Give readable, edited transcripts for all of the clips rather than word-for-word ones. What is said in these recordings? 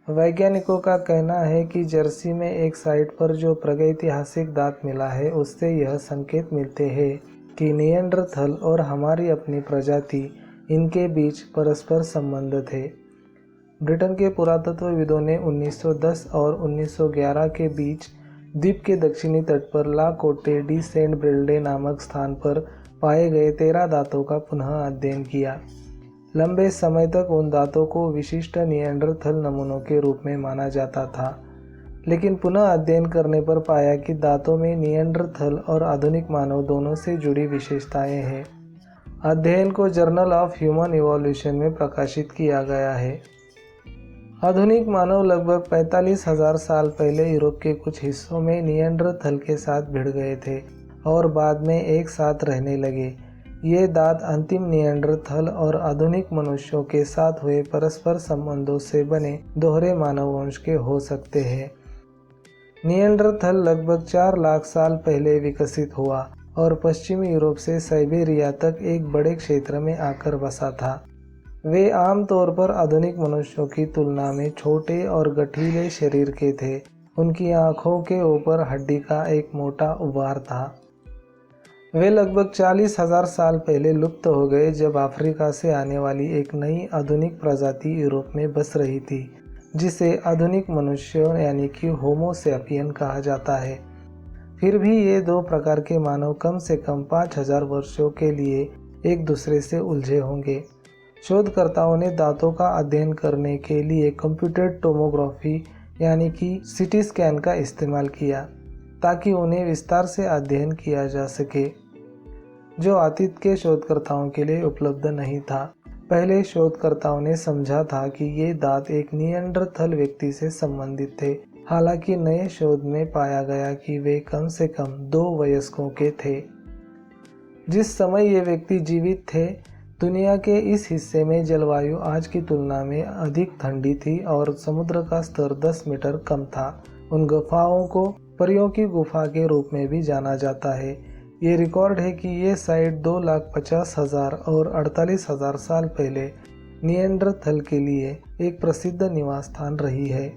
वैज्ञानिकों का कहना है कि जर्सी में एक साइट पर जो प्रागैतिहासिक दांत मिला है उससे यह संकेत मिलते हैं कि निएंडरथल और हमारी अपनी प्रजाति इनके बीच परस्पर संबंध थे। ब्रिटेन के पुरातत्वविदों ने 1910 और 1911 के बीच द्वीप के दक्षिणी तट पर ला कोटे डी सेंट ब्रिल्डे नामक स्थान पर पाए गए 13 दांतों का पुनः अध्ययन किया। लंबे समय तक उन दांतों को विशिष्ट निएंडरथल नमूनों के रूप में माना जाता था, लेकिन पुनः अध्ययन करने पर पाया कि दांतों में निएंडरथल और आधुनिक मानव दोनों से जुड़ी विशेषताएं हैं। अध्ययन को जर्नल ऑफ ह्यूमन इवोल्यूशन में प्रकाशित किया गया है। आधुनिक मानव लगभग 45,000 साल पहले यूरोप के कुछ हिस्सों में निएंडरथल के साथ भिड़ गए थे और बाद में एक साथ रहने लगे। ये दांत अंतिम निएंडरथल और आधुनिक मनुष्यों के साथ हुए परस्पर संबंधों से बने दोहरे मानव वंश के हो सकते हैं। निएंडरथल लगभग 4 लाख साल पहले विकसित हुआ और पश्चिमी यूरोप से साइबेरिया तक एक बड़े क्षेत्र में आकर बसा था। वे आमतौर पर आधुनिक मनुष्यों की तुलना में छोटे और गठीले शरीर के थे। उनकी आंखों के ऊपर हड्डी का एक मोटा उभार था। वे लगभग 40,000 साल पहले लुप्त हो गए जब अफ्रीका से आने वाली एक नई आधुनिक प्रजाति यूरोप में बस रही थी, जिसे आधुनिक मनुष्य यानी कि होमो सैपियन कहा जाता है। फिर भी ये दो प्रकार के मानव कम से कम 5,000 वर्षों के लिए एक दूसरे से उलझे होंगे। शोधकर्ताओं ने दांतों का अध्ययन करने के लिए कंप्यूटेड टोमोग्राफी यानी कि सीटी स्कैन का इस्तेमाल किया ताकि उन्हें विस्तार से अध्ययन किया जा सके, जो अतीत के शोधकर्ताओं के लिए उपलब्ध नहीं था। पहले शोधकर्ताओं ने समझा था कि ये दांत एक निएंडरथल व्यक्ति से संबंधित थे, हालांकि नए शोध में पाया गया कि वे कम से कम 2 वयस्कों के थे। जिस समय ये व्यक्ति जीवित थे, दुनिया के इस हिस्से में जलवायु आज की तुलना में अधिक ठंडी थी और समुद्र का स्तर 10 मीटर कम था। उन गुफाओं को परियों की गुफा के रूप में भी जाना जाता है। ये रिकॉर्ड है कि ये साइट 2,50,000 और 48,000 साल पहले निएंडरथल के लिए एक प्रसिद्ध निवास स्थान रही है।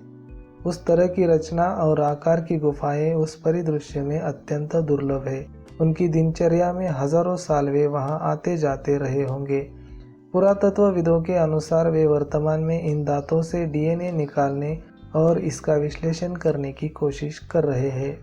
उस तरह की रचना और आकार की गुफाएं उस परिदृश्य में अत्यंत दुर्लभ है। उनकी दिनचर्या में हजारों साल वे वहां आते जाते रहे होंगे। पुरातत्वविदों के अनुसार वे वर्तमान में इन दांतों से डीएनए निकालने और इसका विश्लेषण करने की कोशिश कर रहे हैं।